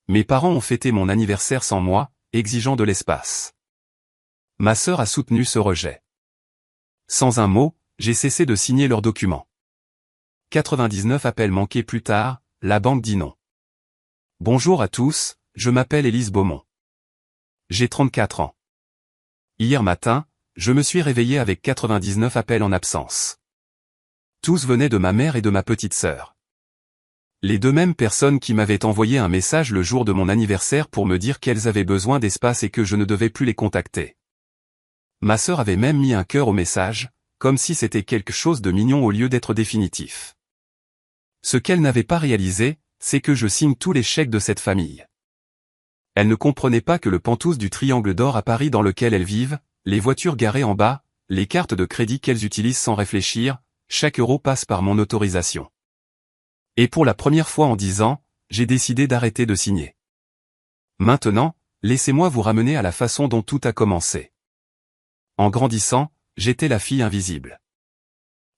Mes parents ont fêté mon anniversaire sans moi, exigeant de l'espace. Ma sœur a soutenu ce rejet. Sans un mot, j'ai cessé de signer leurs documents. 99 appels manqués plus tard, la banque dit non. Bonjour à tous, je m'appelle Élise Beaumont. J'ai 34 ans. Hier matin, je me suis réveillé avec 99 appels en absence. Tous venaient de ma mère et de ma petite sœur. Les deux mêmes personnes qui m'avaient envoyé un message le jour de mon anniversaire pour me dire qu'elles avaient besoin d'espace et que je ne devais plus les contacter. Ma sœur avait même mis un cœur au message, comme si c'était quelque chose de mignon au lieu d'être définitif. Ce qu'elle n'avait pas réalisé, c'est que je signe tous les chèques de cette famille. Elle ne comprenait pas que le pantouse du Triangle d'Or à Paris dans lequel elles vivent, les voitures garées en bas, les cartes de crédit qu'elles utilisent sans réfléchir, chaque euro passe par mon autorisation. Et pour la première fois en 10 ans, j'ai décidé d'arrêter de signer. Maintenant, laissez-moi vous ramener à la façon dont tout a commencé. En grandissant, j'étais la fille invisible.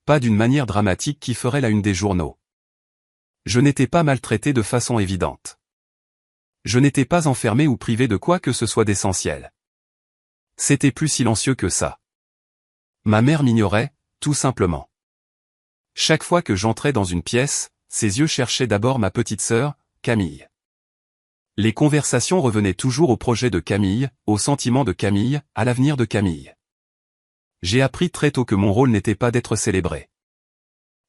Pas d'une manière dramatique qui ferait la une des journaux. Je n'étais pas maltraité de façon évidente. Je n'étais pas enfermé ou privé de quoi que ce soit d'essentiel. C'était plus silencieux que ça. Ma mère m'ignorait, tout simplement. Chaque fois que j'entrais dans une pièce, ses yeux cherchaient d'abord ma petite sœur, Camille. Les conversations revenaient toujours au projet de Camille, au sentiment de Camille, à l'avenir de Camille. J'ai appris très tôt que mon rôle n'était pas d'être célébré.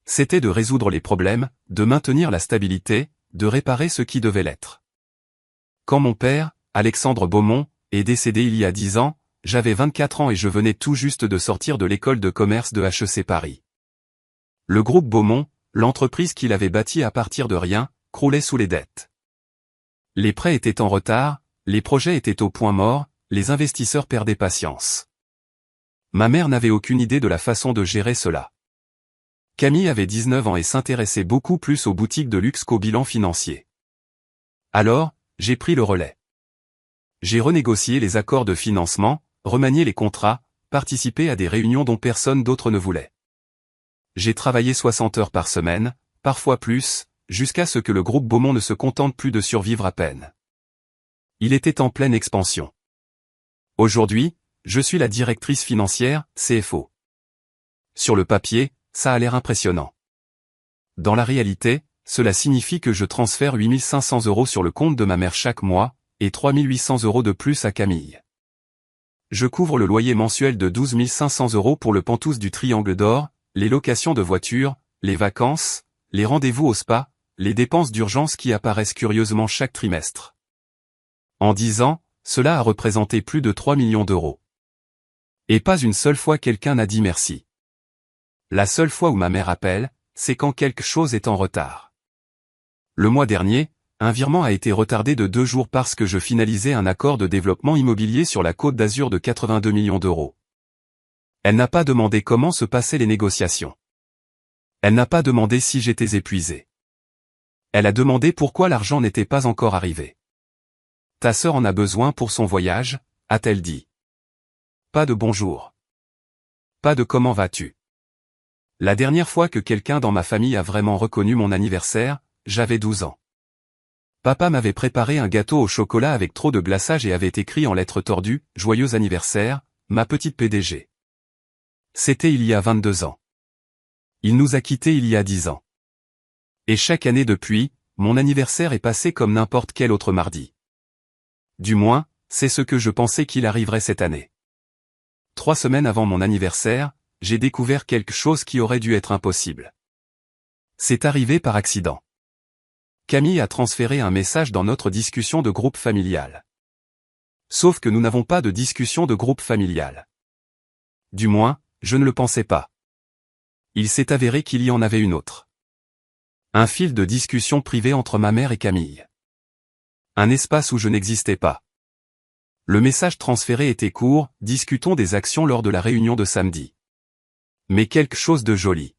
C'était de résoudre les problèmes, de maintenir la stabilité, de réparer ce qui devait l'être. Quand mon père, Alexandre Beaumont, est décédé il y a 10 ans, j'avais 24 ans et je venais tout juste de sortir de l'école de commerce de HEC Paris. Le groupe Beaumont, l'entreprise qu'il avait bâtie à partir de rien, croulait sous les dettes. Les prêts étaient en retard, les projets étaient au point mort, les investisseurs perdaient patience. Ma mère n'avait aucune idée de la façon de gérer cela. Camille avait 19 ans et s'intéressait beaucoup plus aux boutiques de luxe qu'au bilan financier. Alors, j'ai pris le relais. J'ai renégocié les accords de financement, remanié les contrats, participé à des réunions dont personne d'autre ne voulait. J'ai travaillé 60 heures par semaine, parfois plus, jusqu'à ce que le groupe Beaumont ne se contente plus de survivre à peine. Il était en pleine expansion. Aujourd'hui, je suis la directrice financière, CFO. Sur le papier, ça a l'air impressionnant. Dans la réalité, cela signifie que je transfère 8 500 € sur le compte de ma mère chaque mois, et 3 800 € de plus à Camille. Je couvre le loyer mensuel de 12 500 € pour le pantouse du Triangle d'Or, les locations de voitures, les vacances, les rendez-vous au spa, les dépenses d'urgence qui apparaissent curieusement chaque trimestre. En 10 ans, cela a représenté plus de 3 millions d'euros. Et pas une seule fois quelqu'un n'a dit merci. La seule fois où ma mère appelle, c'est quand quelque chose est en retard. Le mois dernier, un virement a été retardé de 2 jours parce que je finalisais un accord de développement immobilier sur la Côte d'Azur de 82 millions d'euros. Elle n'a pas demandé comment se passaient les négociations. Elle n'a pas demandé si j'étais épuisé. Elle a demandé pourquoi l'argent n'était pas encore arrivé. Ta sœur en a besoin pour son voyage, a-t-elle dit. Pas de bonjour. Pas de comment vas-tu. La dernière fois que quelqu'un dans ma famille a vraiment reconnu mon anniversaire, j'avais 12 ans. Papa m'avait préparé un gâteau au chocolat avec trop de glaçage et avait écrit en lettres tordues « Joyeux anniversaire, ma petite PDG ». C'était il y a 22 ans. Il nous a quittés il y a 10 ans. Et chaque année depuis, mon anniversaire est passé comme n'importe quel autre mardi. Du moins, c'est ce que je pensais qu'il arriverait cette année. 3 semaines avant mon anniversaire, j'ai découvert quelque chose qui aurait dû être impossible. C'est arrivé par accident. Camille a transféré un message dans notre discussion de groupe familial. Sauf que nous n'avons pas de discussion de groupe familial. Du moins, je ne le pensais pas. Il s'est avéré qu'il y en avait une autre. Un fil de discussion privée entre ma mère et Camille. Un espace où je n'existais pas. Le message transféré était court, discutons des actions lors de la réunion de samedi. Mais quelque chose de joli.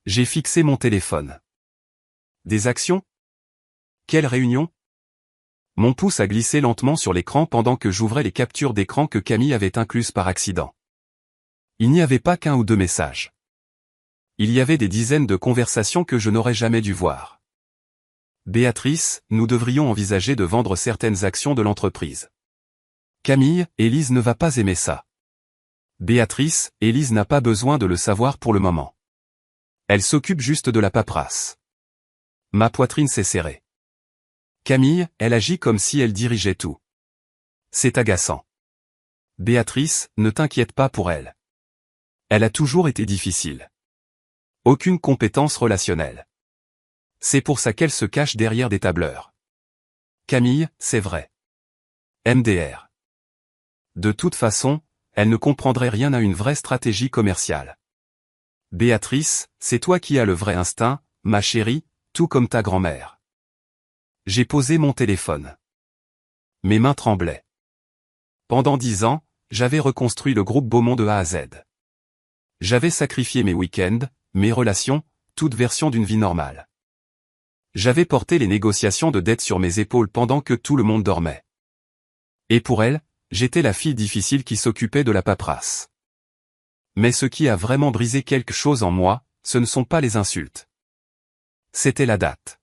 J'ai fixé mon téléphone. Des actions? Quelle réunion? Mon pouce a glissé lentement sur l'écran pendant que j'ouvrais les captures d'écran que Camille avait incluses par accident. Il n'y avait pas qu'un ou deux messages. Il y avait des dizaines de conversations que je n'aurais jamais dû voir. Béatrice, nous devrions envisager de vendre certaines actions de l'entreprise. Camille, Élise ne va pas aimer ça. Béatrice, Élise n'a pas besoin de le savoir pour le moment. Elle s'occupe juste de la paperasse. Ma poitrine s'est serrée. Camille, elle agit comme si elle dirigeait tout. C'est agaçant. Béatrice, ne t'inquiète pas pour elle. Elle a toujours été difficile. Aucune compétence relationnelle. C'est pour ça qu'elle se cache derrière des tableurs. Camille, c'est vrai. MDR. De toute façon, elle ne comprendrait rien à une vraie stratégie commerciale. Béatrice, c'est toi qui as le vrai instinct, ma chérie, tout comme ta grand-mère. J'ai posé mon téléphone. Mes mains tremblaient. Pendant 10 ans, j'avais reconstruit le groupe Beaumont de A à Z. J'avais sacrifié mes week-ends, mes relations, toute version d'une vie normale. J'avais porté les négociations de dette sur mes épaules pendant que tout le monde dormait. Et pour elle, j'étais la fille difficile qui s'occupait de la paperasse. Mais ce qui a vraiment brisé quelque chose en moi, ce ne sont pas les insultes. C'était la date.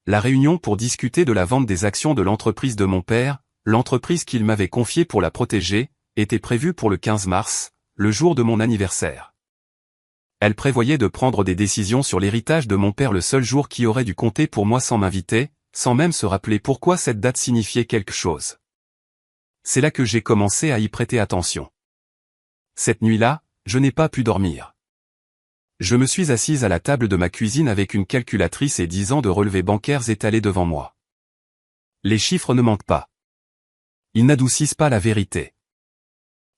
La réunion pour discuter de la vente des actions de l'entreprise de mon père, l'entreprise qu'il m'avait confiée pour la protéger, était prévue pour le 15 mars, le jour de mon anniversaire. Elle prévoyait de prendre des décisions sur l'héritage de mon père le seul jour qui aurait dû compter pour moi sans m'inviter, sans même se rappeler pourquoi cette date signifiait quelque chose. C'est là que j'ai commencé à y prêter attention. Cette nuit-là, je n'ai pas pu dormir. Je me suis assise à la table de ma cuisine avec une calculatrice et 10 ans de relevés bancaires étalés devant moi. Les chiffres ne mentent pas. Ils n'adoucissent pas la vérité.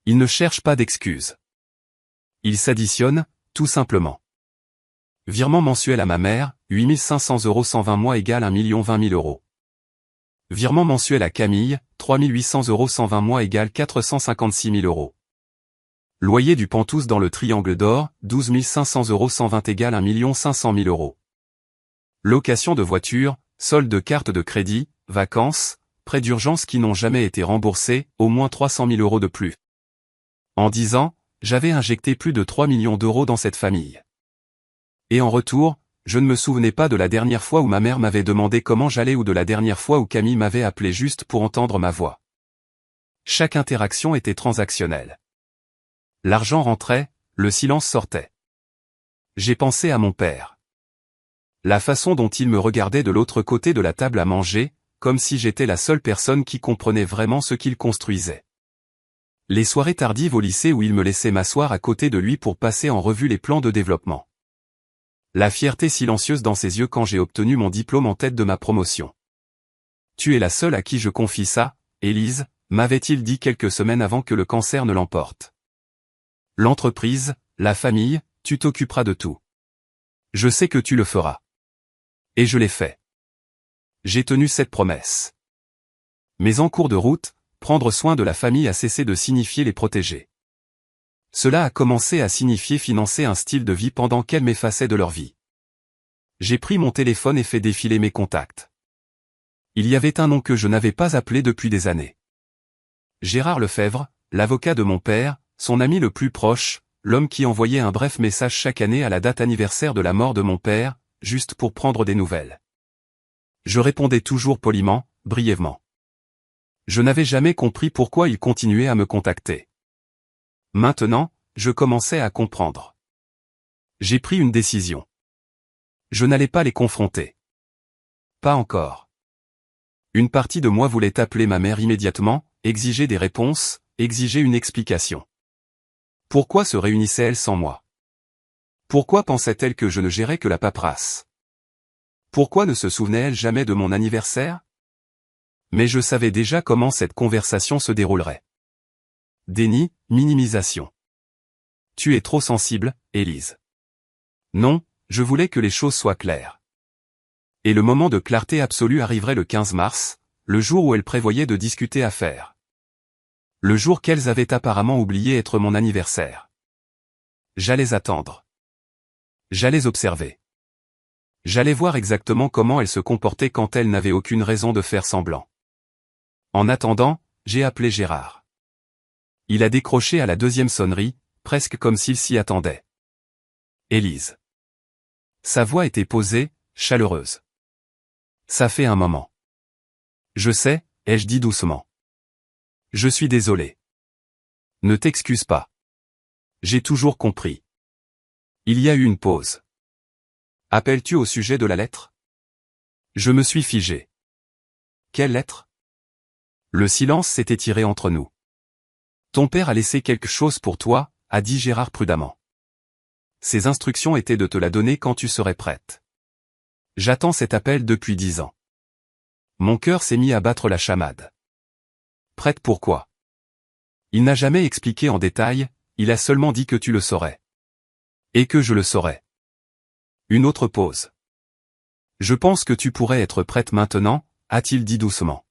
Ils ne cherchent pas d'excuses. Ils s'additionnent, tout simplement. Virement mensuel à ma mère, 8 500 € 120 mois égale 1 020 000 €. Virement mensuel à Camille, 3 800 € 120 mois égale 456 000 €. Loyer du Pentous dans le Triangle d'Or, 12 500 € 120 égale 1 500 000 €. Location de voiture, solde de carte de crédit, vacances, prêts d'urgence qui n'ont jamais été remboursés, au moins 300 000 € de plus. En 10 ans, j'avais injecté plus de 3 millions d'euros dans cette famille. Et en retour, je ne me souvenais pas de la dernière fois où ma mère m'avait demandé comment j'allais ou de la dernière fois où Camille m'avait appelé juste pour entendre ma voix. Chaque interaction était transactionnelle. L'argent rentrait, le silence sortait. J'ai pensé à mon père. La façon dont il me regardait de l'autre côté de la table à manger, comme si j'étais la seule personne qui comprenait vraiment ce qu'il construisait. Les soirées tardives au lycée où il me laissait m'asseoir à côté de lui pour passer en revue les plans de développement. La fierté silencieuse dans ses yeux quand j'ai obtenu mon diplôme en tête de ma promotion. Tu es la seule à qui je confie ça, Élise, m'avait-il dit quelques semaines avant que le cancer ne l'emporte. L'entreprise, la famille, tu t'occuperas de tout. Je sais que tu le feras. Et je l'ai fait. J'ai tenu cette promesse. Mais en cours de route, prendre soin de la famille a cessé de signifier les protéger. Cela a commencé à signifier financer un style de vie pendant qu'elle m'effaçait de leur vie. J'ai pris mon téléphone et fait défiler mes contacts. Il y avait un nom que je n'avais pas appelé depuis des années. Gérard Lefebvre, l'avocat de mon père, son ami le plus proche, l'homme qui envoyait un bref message chaque année à la date anniversaire de la mort de mon père, juste pour prendre des nouvelles. Je répondais toujours poliment, brièvement. Je n'avais jamais compris pourquoi il continuait à me contacter. Maintenant, je commençais à comprendre. J'ai pris une décision. Je n'allais pas les confronter. Pas encore. Une partie de moi voulait appeler ma mère immédiatement, exiger des réponses, exiger une explication. Pourquoi se réunissait-elle sans moi? Pourquoi pensait-elle que je ne gérais que la paperasse? Pourquoi ne se souvenait-elle jamais de mon anniversaire? Mais je savais déjà comment cette conversation se déroulerait. Déni, minimisation. Tu es trop sensible, Élise. Non, je voulais que les choses soient claires. Et le moment de clarté absolue arriverait le 15 mars, le jour où elle prévoyait de discuter affaires. Le jour qu'elles avaient apparemment oublié être mon anniversaire. J'allais attendre. J'allais observer. J'allais voir exactement comment elle se comportait quand elle n'avait aucune raison de faire semblant. En attendant, j'ai appelé Gérard. Il a décroché à la deuxième sonnerie, presque comme s'il s'y attendait. « Élise. » Sa voix était posée, chaleureuse. Ça fait un moment. Je sais, ai-je dit doucement. Je suis désolé. Ne t'excuse pas. J'ai toujours compris. Il y a eu une pause. Appelles-tu au sujet de la lettre? Je me suis figé. Quelle lettre? Le silence s'est étiré entre nous. Ton père a laissé quelque chose pour toi, a dit Gérard prudemment. Ses instructions étaient de te la donner quand tu serais prête. J'attends cet appel depuis 10 ans. Mon cœur s'est mis à battre la chamade. Prête pourquoi? Il n'a jamais expliqué en détail, il a seulement dit que tu le saurais. Et que je le saurais. Une autre pause. Je pense que tu pourrais être prête maintenant, a-t-il dit doucement.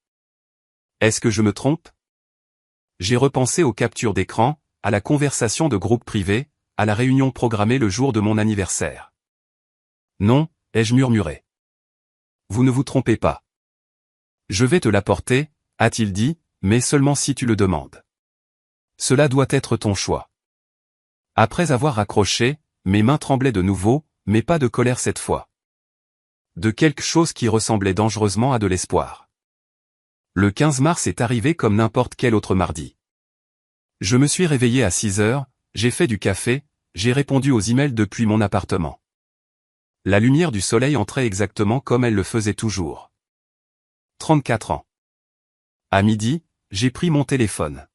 Est-ce que je me trompe? J'ai repensé aux captures d'écran, à la conversation de groupe privé, à la réunion programmée le jour de mon anniversaire. Non, ai-je murmuré. Vous ne vous trompez pas. Je vais te l'apporter, a-t-il dit, mais seulement si tu le demandes. Cela doit être ton choix. Après avoir raccroché, mes mains tremblaient de nouveau, mais pas de colère cette fois. De quelque chose qui ressemblait dangereusement à de l'espoir. Le 15 mars est arrivé comme n'importe quel autre mardi. Je me suis réveillé à 6 heures, j'ai fait du café, j'ai répondu aux emails depuis mon appartement. La lumière du soleil entrait exactement comme elle le faisait toujours. 34 ans. À midi, j'ai pris mon téléphone.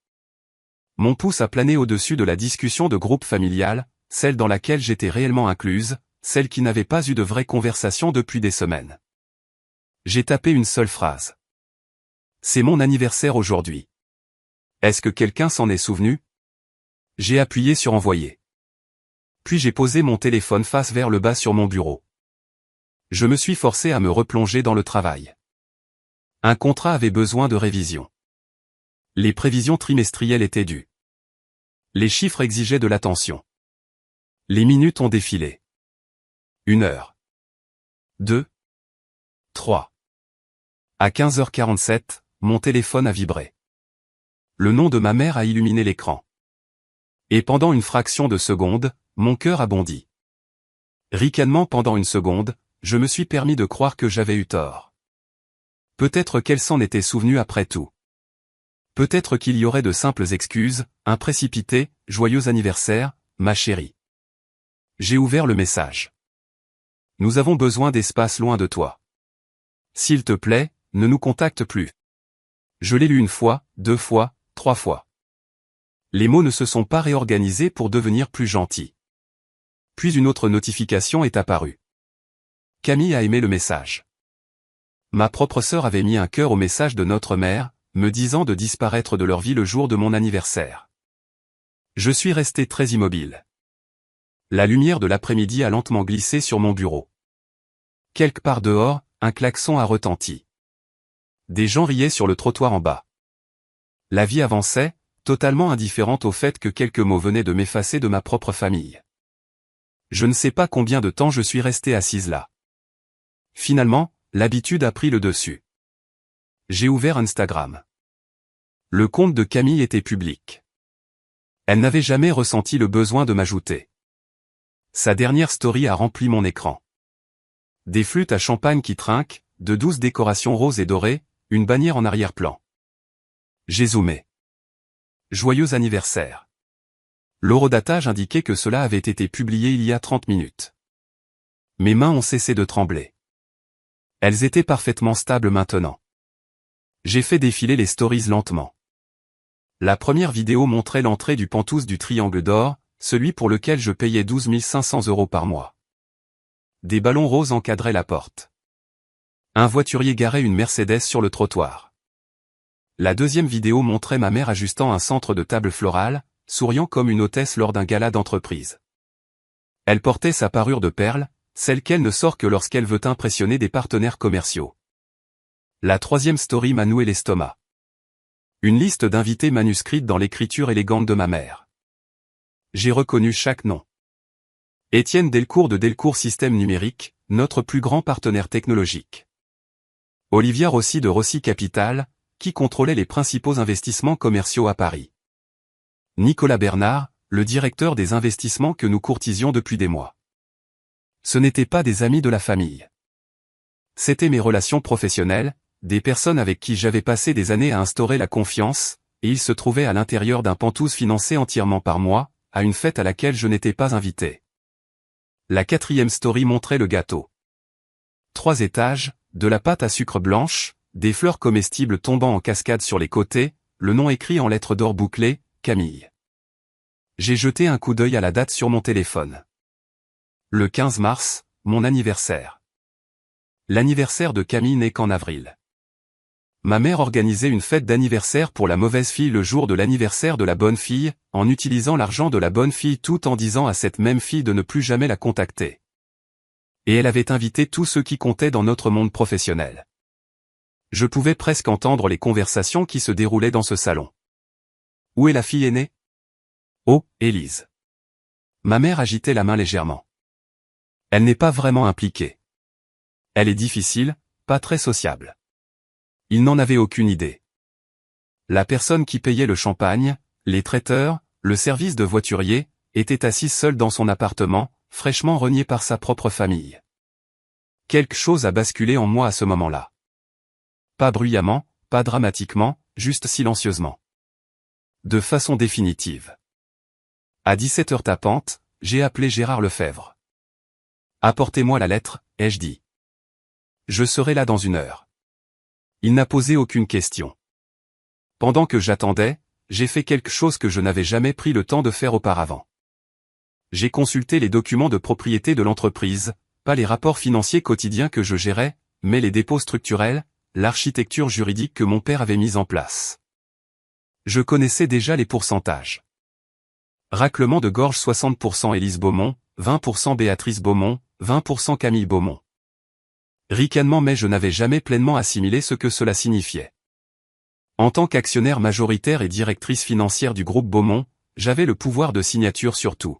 Mon pouce a plané au-dessus de la discussion de groupe familial, celle dans laquelle j'étais réellement incluse, celle qui n'avait pas eu de vraie conversation depuis des semaines. J'ai tapé une seule phrase. C'est mon anniversaire aujourd'hui. Est-ce que quelqu'un s'en est souvenu? J'ai appuyé sur envoyer. Puis j'ai posé mon téléphone face vers le bas sur mon bureau. Je me suis forcé à me replonger dans le travail. Un contrat avait besoin de révision. Les prévisions trimestrielles étaient dues. Les chiffres exigeaient de l'attention. Les minutes ont défilé. 1 heure. 2. 3. À 15h47, mon téléphone a vibré. Le nom de ma mère a illuminé l'écran. Et pendant une fraction de seconde, mon cœur a bondi. Ricanement pendant une seconde, je me suis permis de croire que j'avais eu tort. Peut-être qu'elle s'en était souvenue après tout. Peut-être qu'il y aurait de simples excuses, un précipité, joyeux anniversaire, ma chérie. J'ai ouvert le message. Nous avons besoin d'espace loin de toi. S'il te plaît, ne nous contacte plus. Je l'ai lu 1 fois, 2 fois, 3 fois. Les mots ne se sont pas réorganisés pour devenir plus gentils. Puis une autre notification est apparue. Camille a aimé le message. Ma propre sœur avait mis un cœur au message de notre mère, me disant de disparaître de leur vie le jour de mon anniversaire. Je suis resté très immobile. La lumière de l'après-midi a lentement glissé sur mon bureau. Quelque part dehors, un klaxon a retenti. Des gens riaient sur le trottoir en bas. La vie avançait, totalement indifférente au fait que quelques mots venaient de m'effacer de ma propre famille. Je ne sais pas combien de temps je suis resté assise là. Finalement, l'habitude a pris le dessus. J'ai ouvert Instagram. Le compte de Camille était public. Elle n'avait jamais ressenti le besoin de m'ajouter. Sa dernière story a rempli mon écran. Des flûtes à champagne qui trinquent, de douces décorations roses et dorées, une bannière en arrière-plan. J'ai zoomé. Joyeux anniversaire. L'horodatage indiquait que cela avait été publié il y a 30 minutes. Mes mains ont cessé de trembler. Elles étaient parfaitement stables maintenant. J'ai fait défiler les stories lentement. La première vidéo montrait l'entrée du Penthouse du Triangle d'Or, celui pour lequel je payais 12 500 € par mois. Des ballons roses encadraient la porte. Un voiturier garait une Mercedes sur le trottoir. La deuxième vidéo montrait ma mère ajustant un centre de table florale, souriant comme une hôtesse lors d'un gala d'entreprise. Elle portait sa parure de perles, celle qu'elle ne sort que lorsqu'elle veut impressionner des partenaires commerciaux. La troisième story m'a noué l'estomac. Une liste d'invités manuscrite dans l'écriture élégante de ma mère. J'ai reconnu chaque nom. Étienne Delcourt de Delcourt Systèmes Numériques, notre plus grand partenaire technologique. Olivia Rossi de Rossi Capital, qui contrôlait les principaux investissements commerciaux à Paris. Nicolas Bernard, le directeur des investissements que nous courtisions depuis des mois. Ce n'étaient pas des amis de la famille. C'étaient mes relations professionnelles, des personnes avec qui j'avais passé des années à instaurer la confiance, et ils se trouvaient à l'intérieur d'un pantouse financé entièrement par moi, à une fête à laquelle je n'étais pas invité. La 4e story montrait le gâteau. 3 étages, de la pâte à sucre blanche, des fleurs comestibles tombant en cascade sur les côtés, le nom écrit en lettres d'or bouclées, Camille. J'ai jeté un coup d'œil à la date sur mon téléphone. Le 15 mars, mon anniversaire. L'anniversaire de Camille n'est qu'en avril. Ma mère organisait une fête d'anniversaire pour la mauvaise fille le jour de l'anniversaire de la bonne fille, en utilisant l'argent de la bonne fille tout en disant à cette même fille de ne plus jamais la contacter. Et elle avait invité tous ceux qui comptaient dans notre monde professionnel. Je pouvais presque entendre les conversations qui se déroulaient dans ce salon. Où est la fille aînée? Oh, Élise. Ma mère agitait la main légèrement. Elle n'est pas vraiment impliquée. Elle est difficile, pas très sociable. Il n'en avait aucune idée. La personne qui payait le champagne, les traiteurs, le service de voiturier, était assise seule dans son appartement, fraîchement reniée par sa propre famille. Quelque chose a basculé en moi à ce moment-là. Pas bruyamment, pas dramatiquement, juste silencieusement. De façon définitive. À 17h tapante, j'ai appelé Gérard Lefebvre. Apportez-moi la lettre, ai-je dit. Je serai là dans 1 heure. Il n'a posé aucune question. Pendant que j'attendais, j'ai fait quelque chose que je n'avais jamais pris le temps de faire auparavant. J'ai consulté les documents de propriété de l'entreprise, pas les rapports financiers quotidiens que je gérais, mais les dépôts structurels, l'architecture juridique que mon père avait mise en place. Je connaissais déjà les pourcentages. Raclement de gorge 60% Élise Beaumont, 20% Béatrice Beaumont, 20% Camille Beaumont. Ricanement, mais je n'avais jamais pleinement assimilé ce que cela signifiait. En tant qu'actionnaire majoritaire et directrice financière du groupe Beaumont, j'avais le pouvoir de signature sur tout.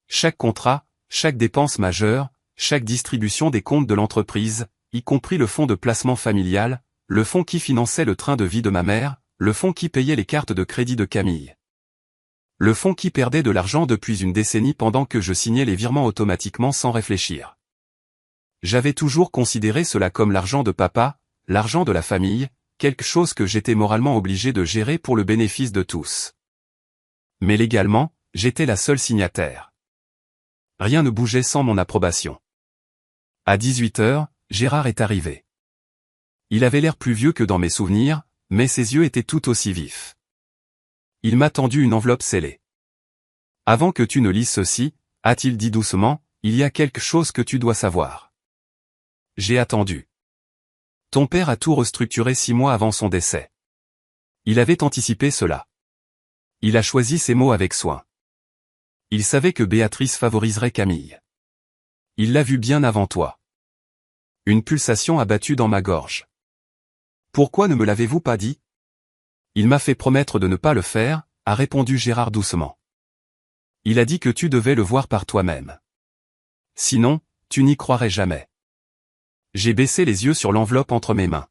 Chaque contrat, chaque dépense majeure, chaque distribution des comptes de l'entreprise, y compris le fonds de placement familial, le fonds qui finançait le train de vie de ma mère, le fonds qui payait les cartes de crédit de Camille. Le fonds qui perdait de l'argent depuis une décennie pendant que je signais les virements automatiquement sans réfléchir. J'avais toujours considéré cela comme l'argent de papa, l'argent de la famille, quelque chose que j'étais moralement obligé de gérer pour le bénéfice de tous. Mais légalement, j'étais la seule signataire. Rien ne bougeait sans mon approbation. À 18h, Gérard est arrivé. Il avait l'air plus vieux que dans mes souvenirs, mais ses yeux étaient tout aussi vifs. Il m'a tendu une enveloppe scellée. Avant que tu ne lises ceci, a-t-il dit doucement, il y a quelque chose que tu dois savoir. J'ai attendu. Ton père a tout restructuré 6 mois avant son décès. Il avait anticipé cela. Il a choisi ses mots avec soin. Il savait que Béatrice favoriserait Camille. Il l'a vu bien avant toi. Une pulsation a battu dans ma gorge. Pourquoi ne me l'avez-vous pas dit? Il m'a fait promettre de ne pas le faire, a répondu Gérard doucement. Il a dit que tu devais le voir par toi-même. Sinon, tu n'y croirais jamais. J'ai baissé les yeux sur l'enveloppe entre mes mains.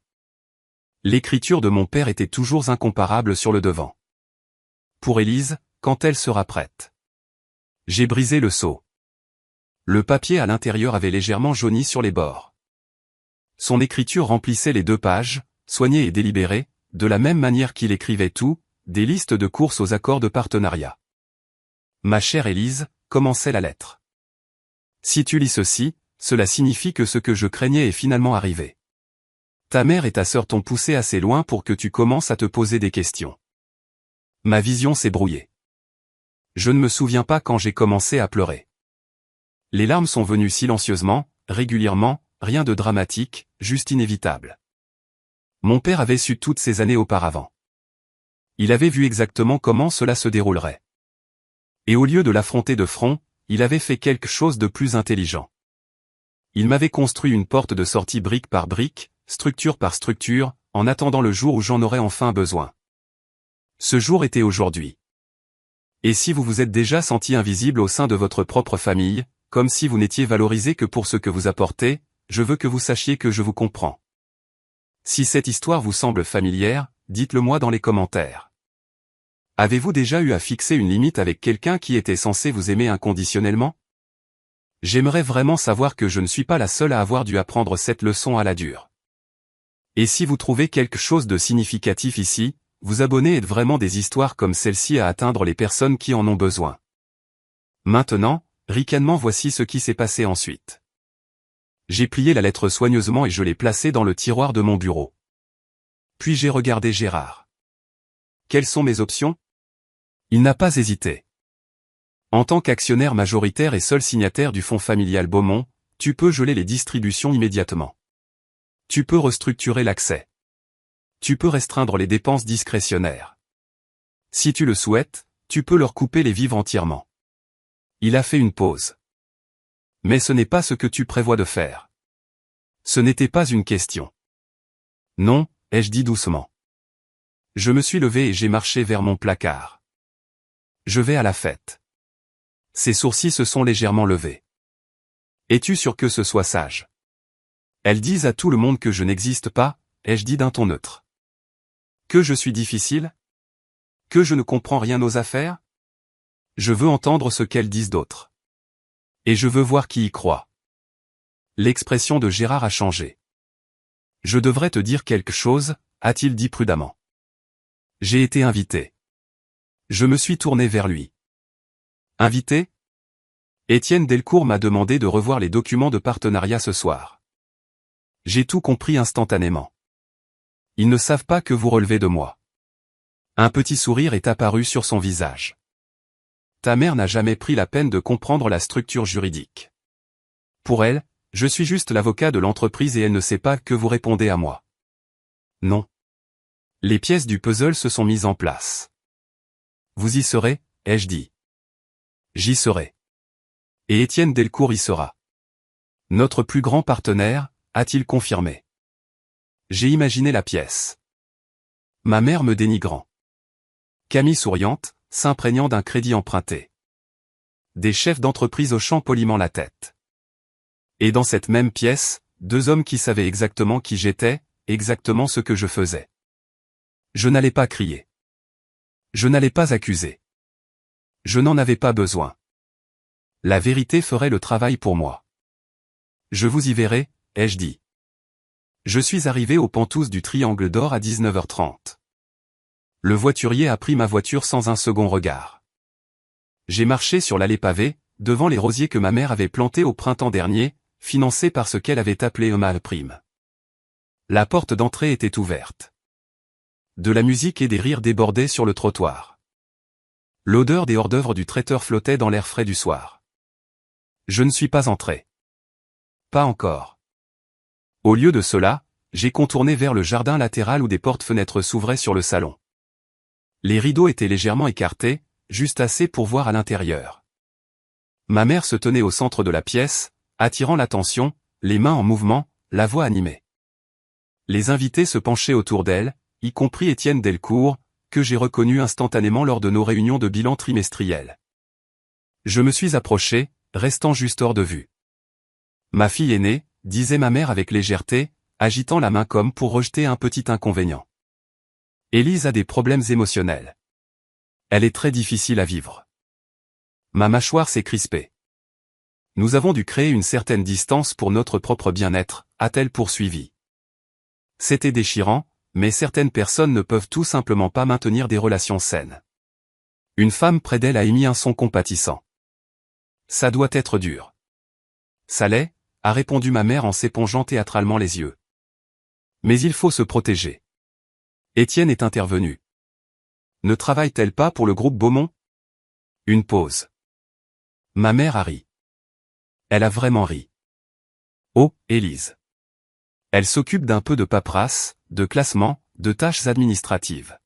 L'écriture de mon père était toujours incomparable sur le devant. Pour Élise, quand elle sera prête. J'ai brisé le sceau. Le papier à l'intérieur avait légèrement jauni sur les bords. Son écriture remplissait les 2 pages, soignée et délibérée, de la même manière qu'il écrivait tout, des listes de courses aux accords de partenariat. Ma chère Élise, commençait la lettre. Si tu lis ceci, cela signifie que ce que je craignais est finalement arrivé. Ta mère et ta sœur t'ont poussé assez loin pour que tu commences à te poser des questions. Ma vision s'est brouillée. Je ne me souviens pas quand j'ai commencé à pleurer. Les larmes sont venues silencieusement, régulièrement, rien de dramatique, juste inévitable. Mon père avait su toutes ces années auparavant. Il avait vu exactement comment cela se déroulerait. Et au lieu de l'affronter de front, il avait fait quelque chose de plus intelligent. Il m'avait construit une porte de sortie brique par brique, structure par structure, en attendant le jour où j'en aurais enfin besoin. Ce jour était aujourd'hui. Et si vous vous êtes déjà senti invisible au sein de votre propre famille, comme si vous n'étiez valorisé que pour ce que vous apportez, je veux que vous sachiez que je vous comprends. Si cette histoire vous semble familière, dites-le moi dans les commentaires. Avez-vous déjà eu à fixer une limite avec quelqu'un qui était censé vous aimer inconditionnellement? J'aimerais vraiment savoir que je ne suis pas la seule à avoir dû apprendre cette leçon à la dure. Et si vous trouvez quelque chose de significatif ici, vous abonnez aide vraiment des histoires comme celle-ci à atteindre les personnes qui en ont besoin. Maintenant, ricanement voici ce qui s'est passé ensuite. J'ai plié la lettre soigneusement et je l'ai placée dans le tiroir de mon bureau. Puis j'ai regardé Gérard. Quelles sont mes options? Il n'a pas hésité. En tant qu'actionnaire majoritaire et seul signataire du fonds familial Beaumont, tu peux geler les distributions immédiatement. Tu peux restructurer l'accès. Tu peux restreindre les dépenses discrétionnaires. Si tu le souhaites, tu peux leur couper les vivres entièrement. Il a fait une pause. Mais ce n'est pas ce que tu prévois de faire. Ce n'était pas une question. Non, ai-je dit doucement. Je me suis levé et j'ai marché vers mon placard. Je vais à la fête. Ses sourcils se sont légèrement levés. Es-tu sûr que ce soit sage? Elles disent à tout le monde que je n'existe pas, ai-je dit d'un ton neutre. Que je suis difficile? Que je ne comprends rien aux affaires? Je veux entendre ce qu'elles disent d'autres. Et je veux voir qui y croit. L'expression de Gérard a changé. Je devrais te dire quelque chose, a-t-il dit prudemment. J'ai été invité. Je me suis tourné vers lui. Invité? Étienne Delcourt m'a demandé de revoir les documents de partenariat ce soir. J'ai tout compris instantanément. Ils ne savent pas que vous relevez de moi. Un petit sourire est apparu sur son visage. Ta mère n'a jamais pris la peine de comprendre la structure juridique. Pour elle, je suis juste l'avocat de l'entreprise et elle ne sait pas que vous répondez à moi. Non. Les pièces du puzzle se sont mises en place. Vous y serez, ai-je dit. J'y serai. Et Étienne Delcourt y sera. Notre plus grand partenaire, a-t-il confirmé. J'ai imaginé la pièce. Ma mère me dénigrant. Camille souriante, s'imprégnant d'un crédit emprunté. Des chefs d'entreprise hochant poliment la tête. Et dans cette même pièce, deux hommes qui savaient exactement qui j'étais, exactement ce que je faisais. Je n'allais pas crier. Je n'allais pas accuser. Je n'en avais pas besoin. La vérité ferait le travail pour moi. Je vous y verrai, ai-je dit. Je suis arrivé aux Pentouses du Triangle d'Or à 19h30. Le voiturier a pris ma voiture sans un second regard. J'ai marché sur l'allée pavée, devant les rosiers que ma mère avait plantés au printemps dernier, financés par ce qu'elle avait appelé un mal-prime. La porte d'entrée était ouverte. De la musique et des rires débordaient sur le trottoir. L'odeur des hors-d'œuvre du traiteur flottait dans l'air frais du soir. Je ne suis pas entré. Pas encore. Au lieu de cela, j'ai contourné vers le jardin latéral où des portes-fenêtres s'ouvraient sur le salon. Les rideaux étaient légèrement écartés, juste assez pour voir à l'intérieur. Ma mère se tenait au centre de la pièce, attirant l'attention, les mains en mouvement, la voix animée. Les invités se penchaient autour d'elle, y compris Étienne Delcourt, que j'ai reconnu instantanément lors de nos réunions de bilan trimestriel. Je me suis approché, restant juste hors de vue. Ma fille aînée, disait ma mère avec légèreté, agitant la main comme pour rejeter un petit inconvénient. Élise a des problèmes émotionnels. Elle est très difficile à vivre. Ma mâchoire s'est crispée. Nous avons dû créer une certaine distance pour notre propre bien-être, a-t-elle poursuivi. C'était déchirant, mais certaines personnes ne peuvent tout simplement pas maintenir des relations saines. Une femme près d'elle a émis un son compatissant. Ça doit être dur. Ça l'est, a répondu ma mère en s'épongeant théâtralement les yeux. Mais il faut se protéger. Étienne est intervenu. Ne travaille-t-elle pas pour le groupe Beaumont? Une pause. Ma mère a ri. Elle a vraiment ri. Oh, Élise. Elle s'occupe d'un peu de paperasse, de classement, de tâches administratives.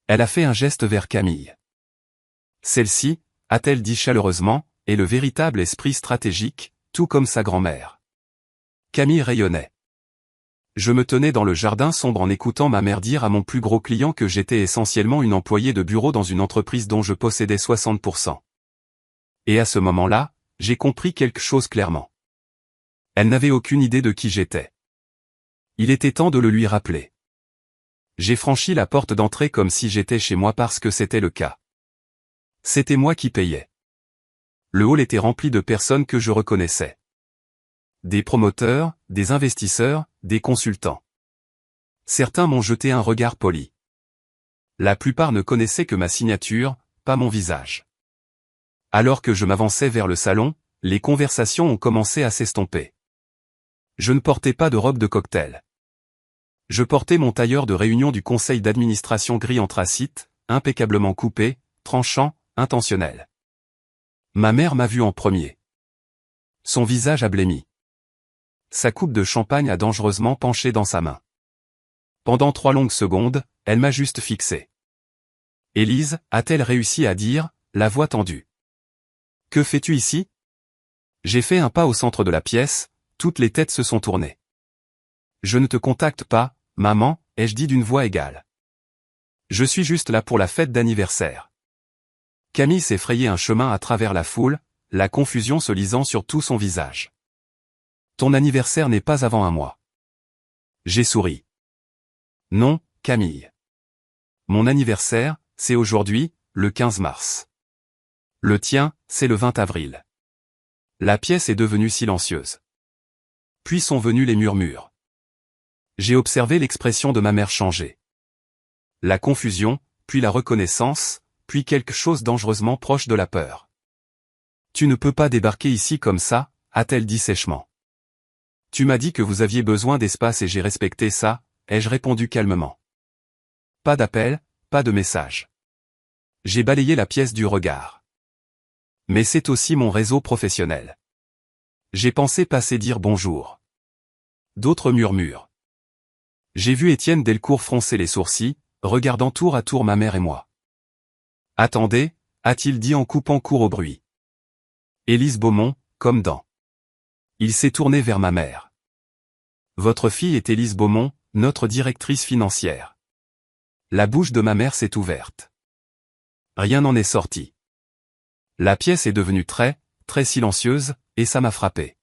Elle a fait un geste vers Camille. Celle-ci, a-t-elle dit chaleureusement, est le véritable esprit stratégique, tout comme sa grand-mère. Camille rayonnait. Je me tenais dans le jardin sombre en écoutant ma mère dire à mon plus gros client que j'étais essentiellement une employée de bureau dans une entreprise dont je possédais 60%. Et à ce moment-là, j'ai compris quelque chose clairement. Elle n'avait aucune idée de qui j'étais. Il était temps de le lui rappeler. J'ai franchi la porte d'entrée comme si j'étais chez moi parce que c'était le cas. C'était moi qui payais. Le hall était rempli de personnes que je reconnaissais. Des promoteurs, des investisseurs, des consultants. Certains m'ont jeté un regard poli. La plupart ne connaissaient que ma signature, pas mon visage. Alors que je m'avançais vers le salon, les conversations ont commencé à s'estomper. Je ne portais pas de robe de cocktail. Je portais mon tailleur de réunion du conseil d'administration gris anthracite, impeccablement coupé, tranchant, intentionnel. Ma mère m'a vu en premier. Son visage a blêmi. Sa coupe de champagne a dangereusement penché dans sa main. Pendant 3 longues secondes, elle m'a juste fixé. Élise, a-t-elle réussi à dire, la voix tendue. Que fais-tu ici? J'ai fait un pas au centre de la pièce, toutes les têtes se sont tournées. Je ne te contacte pas, maman, ai-je dit d'une voix égale. Je suis juste là pour la fête d'anniversaire. Camille s'est frayé un chemin à travers la foule, la confusion se lisant sur tout son visage. Ton anniversaire n'est pas avant un mois. J'ai souri. Non, Camille. Mon anniversaire, c'est aujourd'hui, le 15 mars. Le tien, c'est le 20 avril. La pièce est devenue silencieuse. Puis sont venus les murmures. J'ai observé l'expression de ma mère changer. La confusion, puis la reconnaissance, puis quelque chose dangereusement proche de la peur. Tu ne peux pas débarquer ici comme ça, a-t-elle dit sèchement. Tu m'as dit que vous aviez besoin d'espace et j'ai respecté ça, ai-je répondu calmement. Pas d'appel, pas de message. J'ai balayé la pièce du regard. Mais c'est aussi mon réseau professionnel. J'ai pensé passer dire bonjour. D'autres murmurent. J'ai vu Étienne Delcourt froncer les sourcils, regardant tour à tour ma mère et moi. Attendez, a-t-il dit en coupant court au bruit. Élise Beaumont, comme dans. Il s'est tourné vers ma mère. Votre fille est Élise Beaumont, notre directrice financière. La bouche de ma mère s'est ouverte. Rien n'en est sorti. La pièce est devenue très, très silencieuse, et ça m'a frappé.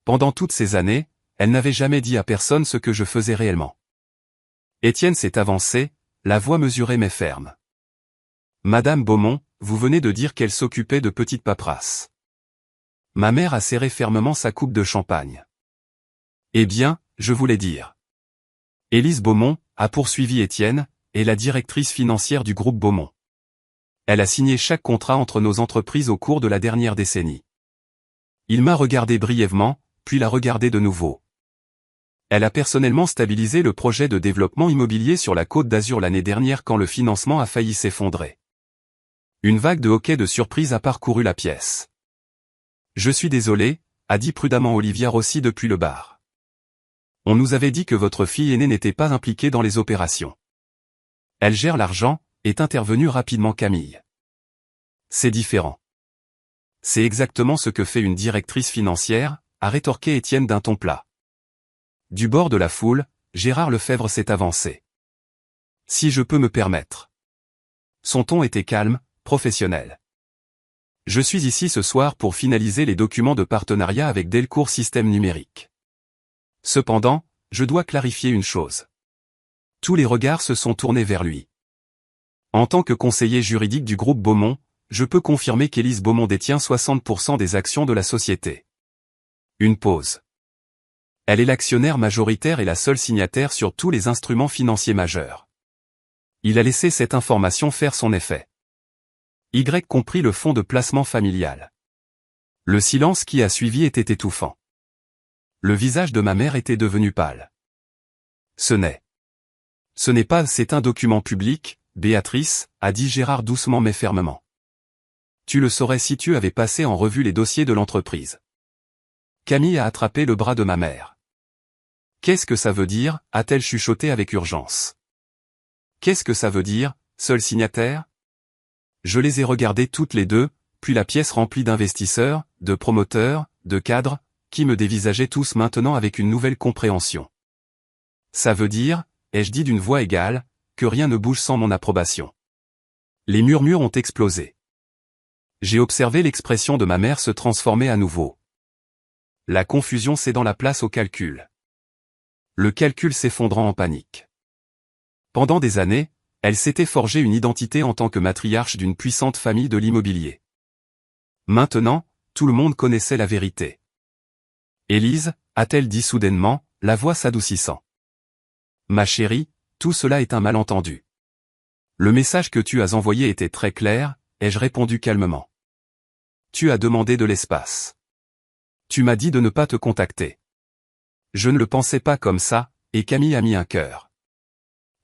Pendant toutes ces années, elle n'avait jamais dit à personne ce que je faisais réellement. Étienne s'est avancé, la voix mesurée mais ferme. Madame Beaumont, vous venez de dire qu'elle s'occupait de petites paperasses. Ma mère a serré fermement sa coupe de champagne. Eh bien, je voulais dire. Élise Beaumont, a poursuivi Étienne, est la directrice financière du groupe Beaumont. Elle a signé chaque contrat entre nos entreprises au cours de la dernière décennie. Il m'a regardé brièvement, puis l'a regardé de nouveau. Elle a personnellement stabilisé le projet de développement immobilier sur la Côte d'Azur l'année dernière quand le financement a failli s'effondrer. Une vague de hoquets de surprise a parcouru la pièce. Je suis désolé, a dit prudemment Olivia Rossi depuis le bar. On nous avait dit que votre fille aînée n'était pas impliquée dans les opérations. Elle gère l'argent, est intervenue rapidement Camille. C'est différent. C'est exactement ce que fait une directrice financière, a rétorqué Étienne d'un ton plat. Du bord de la foule, Gérard Lefebvre s'est avancé. Si je peux me permettre. Son ton était calme, professionnel. Je suis ici ce soir pour finaliser les documents de partenariat avec Delcourt Systèmes Numériques. Cependant, je dois clarifier une chose. Tous les regards se sont tournés vers lui. En tant que conseiller juridique du groupe Beaumont, je peux confirmer qu'Élise Beaumont détient 60% des actions de la société. Une pause. Elle est l'actionnaire majoritaire et la seule signataire sur tous les instruments financiers majeurs. Il a laissé cette information faire son effet. Y compris le fonds de placement familial. Le silence qui a suivi était étouffant. Le visage de ma mère était devenu pâle. Ce n'est pas, c'est un document public, Béatrice, a dit Gérard doucement mais fermement. Tu le saurais si tu avais passé en revue les dossiers de l'entreprise. Camille a attrapé le bras de ma mère. Qu'est-ce que ça veut dire, a-t-elle chuchoté avec urgence. Qu'est-ce que ça veut dire, seul signataire? Je les ai regardées toutes les deux, puis la pièce remplie d'investisseurs, de promoteurs, de cadres, qui me dévisageaient tous maintenant avec une nouvelle compréhension. Ça veut dire, ai-je dit d'une voix égale, que rien ne bouge sans mon approbation. Les murmures ont explosé. J'ai observé l'expression de ma mère se transformer à nouveau. La confusion cédant la place au calcul. Le calcul s'effondrant en panique. Pendant des années, elle s'était forgée une identité en tant que matriarche d'une puissante famille de l'immobilier. Maintenant, tout le monde connaissait la vérité. Élise, a-t-elle dit soudainement, la voix s'adoucissant. Ma chérie, tout cela est un malentendu. Le message que tu as envoyé était très clair, ai-je répondu calmement. Tu as demandé de l'espace. Tu m'as dit de ne pas te contacter. Je ne le pensais pas comme ça, et Camille a mis un cœur.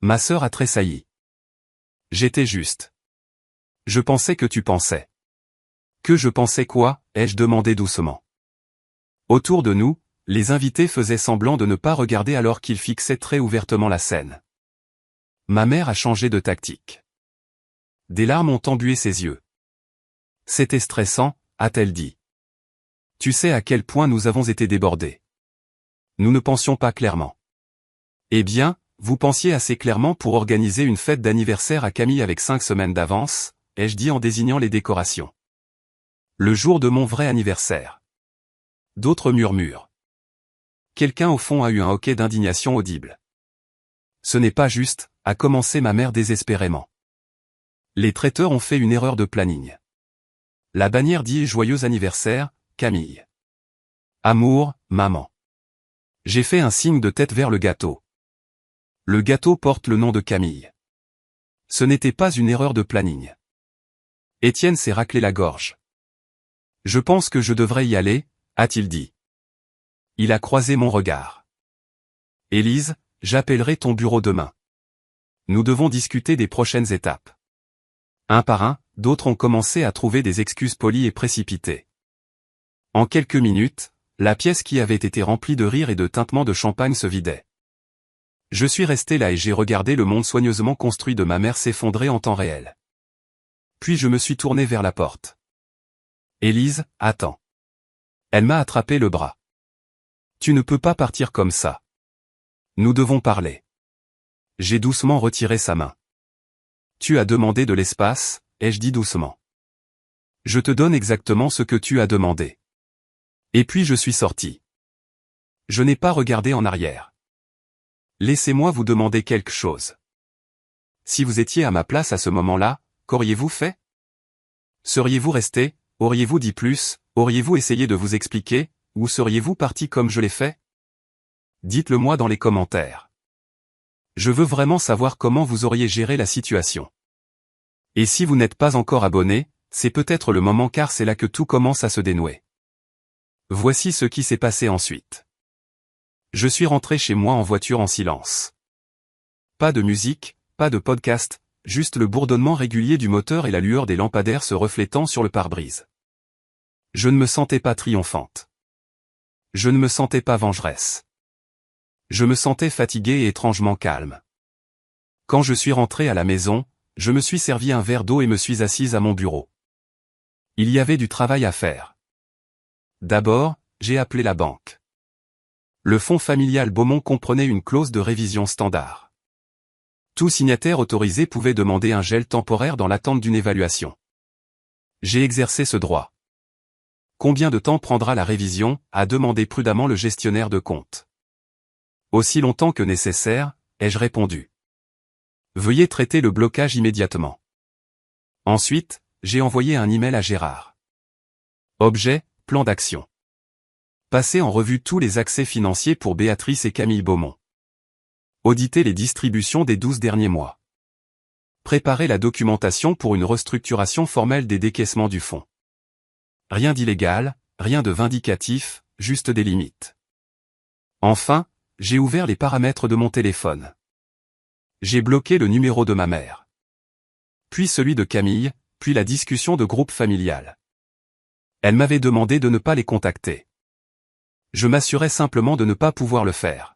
Ma sœur a tressailli. J'étais juste. Je pensais que tu pensais. Que je pensais quoi, ai-je demandé doucement. Autour de nous, les invités faisaient semblant de ne pas regarder alors qu'ils fixaient très ouvertement la scène. Ma mère a changé de tactique. Des larmes ont embué ses yeux. C'était stressant, a-t-elle dit. Tu sais à quel point nous avons été débordés. Nous ne pensions pas clairement. Eh bien, vous pensiez assez clairement pour organiser une fête d'anniversaire à Camille avec 5 semaines d'avance, ai-je dit en désignant les décorations. Le jour de mon vrai anniversaire. D'autres murmurent. Quelqu'un au fond a eu un hoquet d'indignation audible. Ce n'est pas juste, a commencé ma mère désespérément. Les traiteurs ont fait une erreur de planning. La bannière dit « Joyeux anniversaire, Camille ». Amour, maman. J'ai fait un signe de tête vers le gâteau. Le gâteau porte le nom de Camille. Ce n'était pas une erreur de planning. Étienne s'est raclé la gorge. Je pense que je devrais y aller, a-t-il dit. Il a croisé mon regard. Élise, j'appellerai ton bureau demain. Nous devons discuter des prochaines étapes. Un par un, d'autres ont commencé à trouver des excuses polies et précipitées. En quelques minutes, la pièce qui avait été remplie de rires et de tintements de champagne se vidait. Je suis resté là et j'ai regardé le monde soigneusement construit de ma mère s'effondrer en temps réel. Puis je me suis tourné vers la porte. Élise, attends. Elle m'a attrapé le bras. Tu ne peux pas partir comme ça. Nous devons parler. J'ai doucement retiré sa main. Tu as demandé de l'espace, ai-je dit doucement. Je te donne exactement ce que tu as demandé. Et puis je suis sorti. Je n'ai pas regardé en arrière. Laissez-moi vous demander quelque chose. Si vous étiez à ma place à ce moment-là, qu'auriez-vous fait? Seriez-vous resté, auriez-vous dit plus, auriez-vous essayé de vous expliquer, ou seriez-vous parti comme je l'ai fait? Dites-le moi dans les commentaires. Je veux vraiment savoir comment vous auriez géré la situation. Et si vous n'êtes pas encore abonné, c'est peut-être le moment car c'est là que tout commence à se dénouer. Voici ce qui s'est passé ensuite. Je suis rentré chez moi en voiture en silence. Pas de musique, pas de podcast, juste le bourdonnement régulier du moteur et la lueur des lampadaires se reflétant sur le pare-brise. Je ne me sentais pas triomphante. Je ne me sentais pas vengeresse. Je me sentais fatigué et étrangement calme. Quand je suis rentré à la maison, je me suis servi un verre d'eau et me suis assise à mon bureau. Il y avait du travail à faire. D'abord, j'ai appelé la banque. Le fonds familial Beaumont comprenait une clause de révision standard. Tout signataire autorisé pouvait demander un gel temporaire dans l'attente d'une évaluation. J'ai exercé ce droit. Combien de temps prendra la révision, a demandé prudemment le gestionnaire de compte. Aussi longtemps que nécessaire, ai-je répondu. Veuillez traiter le blocage immédiatement. Ensuite, j'ai envoyé un email à Gérard. Objet, plan d'action. Passer en revue tous les accès financiers pour Béatrice et Camille Beaumont. Auditer les distributions des 12 derniers mois. Préparer la documentation pour une restructuration formelle des décaissements du fonds. Rien d'illégal, rien de vindicatif, juste des limites. Enfin, j'ai ouvert les paramètres de mon téléphone. J'ai bloqué le numéro de ma mère. Puis celui de Camille, puis la discussion de groupe familial. Elle m'avait demandé de ne pas les contacter. Je m'assurais simplement de ne pas pouvoir le faire.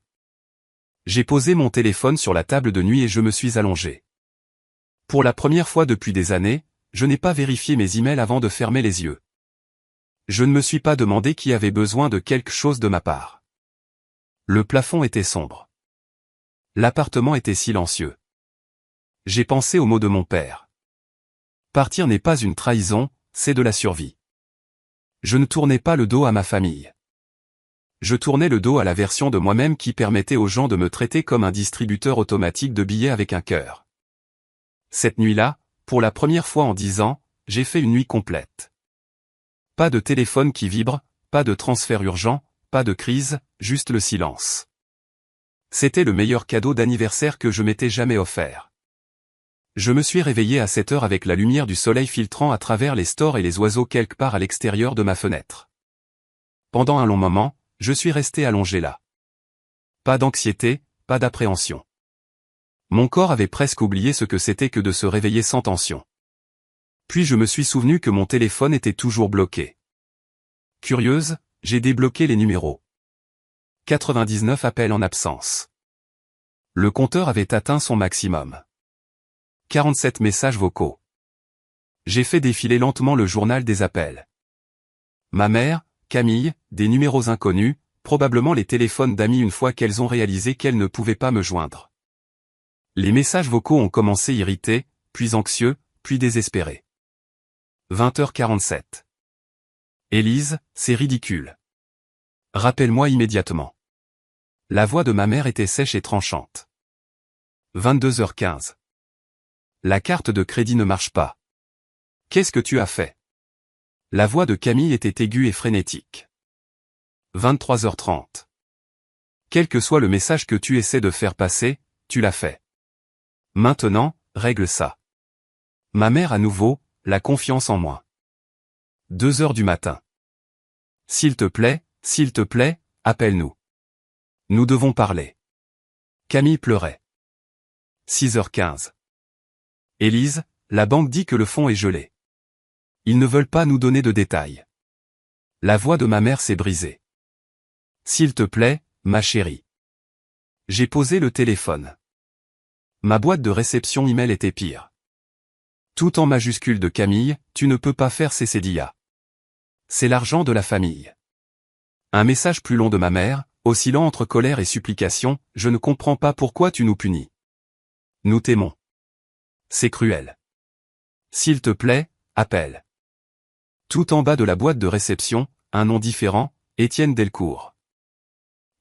J'ai posé mon téléphone sur la table de nuit et je me suis allongé. Pour la première fois depuis des années, je n'ai pas vérifié mes emails avant de fermer les yeux. Je ne me suis pas demandé qui avait besoin de quelque chose de ma part. Le plafond était sombre. L'appartement était silencieux. J'ai pensé aux mots de mon père. Partir n'est pas une trahison, c'est de la survie. Je ne tournais pas le dos à ma famille. Je tournais le dos à la version de moi-même qui permettait aux gens de me traiter comme un distributeur automatique de billets avec un cœur. Cette nuit-là, pour la première fois en 10 ans, j'ai fait une nuit complète. Pas de téléphone qui vibre, pas de transfert urgent, pas de crise, juste le silence. C'était le meilleur cadeau d'anniversaire que je m'étais jamais offert. Je me suis réveillé à 7 heures avec la lumière du soleil filtrant à travers les stores et les oiseaux quelque part à l'extérieur de ma fenêtre. Pendant un long moment, je suis resté allongé là. Pas d'anxiété, pas d'appréhension. Mon corps avait presque oublié ce que c'était que de se réveiller sans tension. Puis je me suis souvenu que mon téléphone était toujours bloqué. Curieuse, j'ai débloqué les numéros. 99 appels en absence. Le compteur avait atteint son maximum. 47 messages vocaux. J'ai fait défiler lentement le journal des appels. Ma mère, Camille, des numéros inconnus, probablement les téléphones d'amis une fois qu'elles ont réalisé qu'elles ne pouvaient pas me joindre. Les messages vocaux ont commencé irrités, puis anxieux, puis désespérés. 20h47. Élise, c'est ridicule. Rappelle-moi immédiatement. La voix de ma mère était sèche et tranchante. 22h15. La carte de crédit ne marche pas. Qu'est-ce que tu as fait? La voix de Camille était aiguë et frénétique. 23h30. Quel que soit le message que tu essaies de faire passer, tu l'as fait. Maintenant, règle ça. Ma mère à nouveau, la confiance en moi. 2h du matin. S'il te plaît, appelle-nous. Nous devons parler. Camille pleurait. 6h15. Élise, la banque dit que le fonds est gelé. Ils ne veulent pas nous donner de détails. La voix de ma mère s'est brisée. S'il te plaît, ma chérie. J'ai posé le téléphone. Ma boîte de réception email était pire. Tout en majuscule de Camille, tu ne peux pas faire cesser d'IA. C'est l'argent de la famille. Un message plus long de ma mère, oscillant entre colère et supplication, je ne comprends pas pourquoi tu nous punis. Nous t'aimons. C'est cruel. S'il te plaît, appelle. Tout en bas de la boîte de réception, un nom différent, Étienne Delcourt.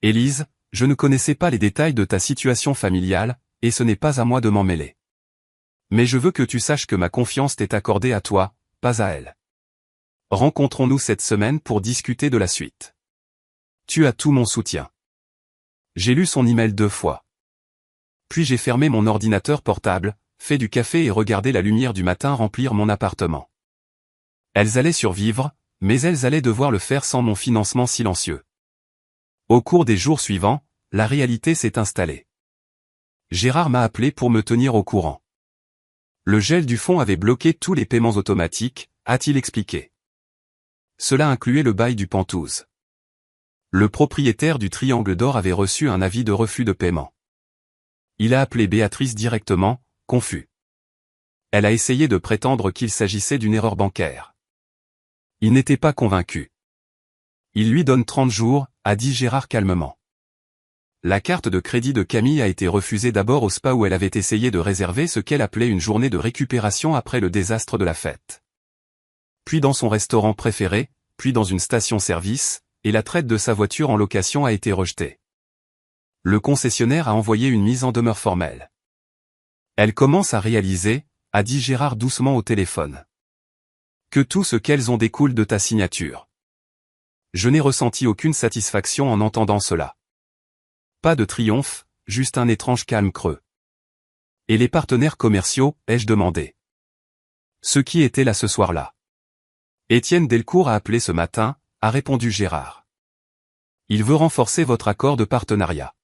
Élise, je ne connaissais pas les détails de ta situation familiale, et ce n'est pas à moi de m'en mêler. Mais je veux que tu saches que ma confiance t'est accordée à toi, pas à elle. Rencontrons-nous cette semaine pour discuter de la suite. Tu as tout mon soutien. J'ai lu son email 2 fois. Puis j'ai fermé mon ordinateur portable, fait du café et regardé la lumière du matin remplir mon appartement. Elles allaient survivre, mais elles allaient devoir le faire sans mon financement silencieux. Au cours des jours suivants, la réalité s'est installée. Gérard m'a appelé pour me tenir au courant. Le gel du fonds avait bloqué tous les paiements automatiques, a-t-il expliqué. Cela incluait le bail du Penthouse. Le propriétaire du Triangle d'Or avait reçu un avis de refus de paiement. Il a appelé Béatrice directement, confus. Elle a essayé de prétendre qu'il s'agissait d'une erreur bancaire. Il n'était pas convaincu. Il lui donne 30 jours, a dit Gérard calmement. La carte de crédit de Camille a été refusée d'abord au spa où elle avait essayé de réserver ce qu'elle appelait une journée de récupération après le désastre de la fête. Puis dans son restaurant préféré, puis dans une station-service, et la traite de sa voiture en location a été rejetée. Le concessionnaire a envoyé une mise en demeure formelle. Elle commence à réaliser, a dit Gérard doucement au téléphone, que tout ce qu'elles ont découle de ta signature. Je n'ai ressenti aucune satisfaction en entendant cela. Pas de triomphe, juste un étrange calme creux. Et les partenaires commerciaux, ai-je demandé. Ceux qui étaient là ce soir-là. Étienne Delcourt a appelé ce matin, a répondu Gérard. Il veut renforcer votre accord de partenariat.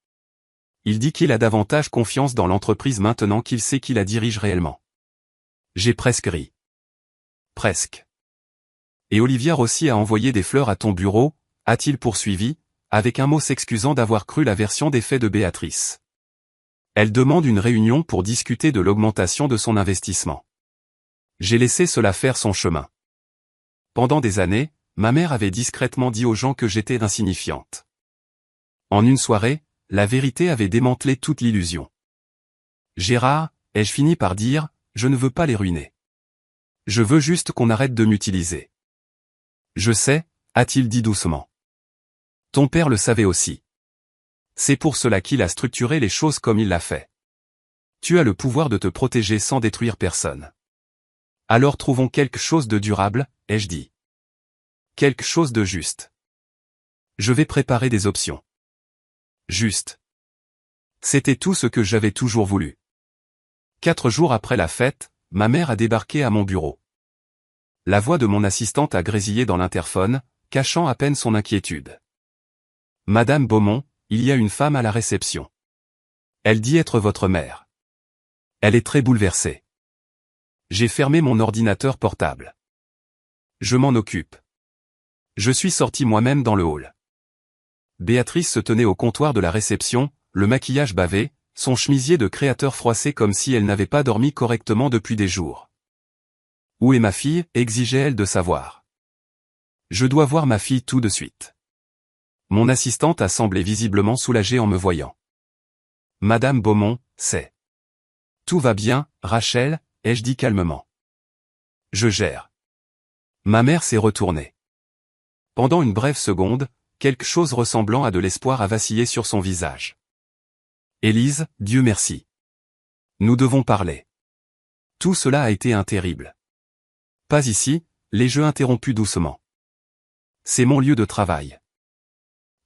Il dit qu'il a davantage confiance dans l'entreprise maintenant qu'il sait qui la dirige réellement. J'ai presque ri. Presque. Et Olivia Rossi a envoyé des fleurs à ton bureau, a-t-il poursuivi, avec un mot s'excusant d'avoir cru la version des faits de Béatrice. Elle demande une réunion pour discuter de l'augmentation de son investissement. J'ai laissé cela faire son chemin. Pendant des années, ma mère avait discrètement dit aux gens que j'étais insignifiante. En une soirée, la vérité avait démantelé toute l'illusion. Gérard, ai-je fini par dire, je ne veux pas les ruiner. Je veux juste qu'on arrête de m'utiliser. Je sais, a-t-il dit doucement. Ton père le savait aussi. C'est pour cela qu'il a structuré les choses comme il l'a fait. Tu as le pouvoir de te protéger sans détruire personne. Alors trouvons quelque chose de durable, ai-je dit. Quelque chose de juste. Je vais préparer des options. Juste. C'était tout ce que j'avais toujours voulu. 4 jours après la fête, ma mère a débarqué à mon bureau. La voix de mon assistante a grésillé dans l'interphone, cachant à peine son inquiétude. Madame Beaumont, il y a une femme à la réception. Elle dit être votre mère. Elle est très bouleversée. J'ai fermé mon ordinateur portable. Je m'en occupe. Je suis sorti moi-même dans le hall. Béatrice se tenait au comptoir de la réception, le maquillage bavé, son chemisier de créateur froissé comme si elle n'avait pas dormi correctement depuis des jours. Où est ma fille, exigeait-elle de savoir. Je dois voir ma fille tout de suite. Mon assistante a semblé visiblement soulagée en me voyant. Madame Beaumont, c'est. Tout va bien, Rachel, ai-je dit calmement. Je gère. Ma mère s'est retournée. Pendant une brève seconde, quelque chose ressemblant à de l'espoir a vacillé sur son visage. Élise, Dieu merci. Nous devons parler. Tout cela a été terrible. Pas ici, les jeux interrompus doucement. C'est mon lieu de travail.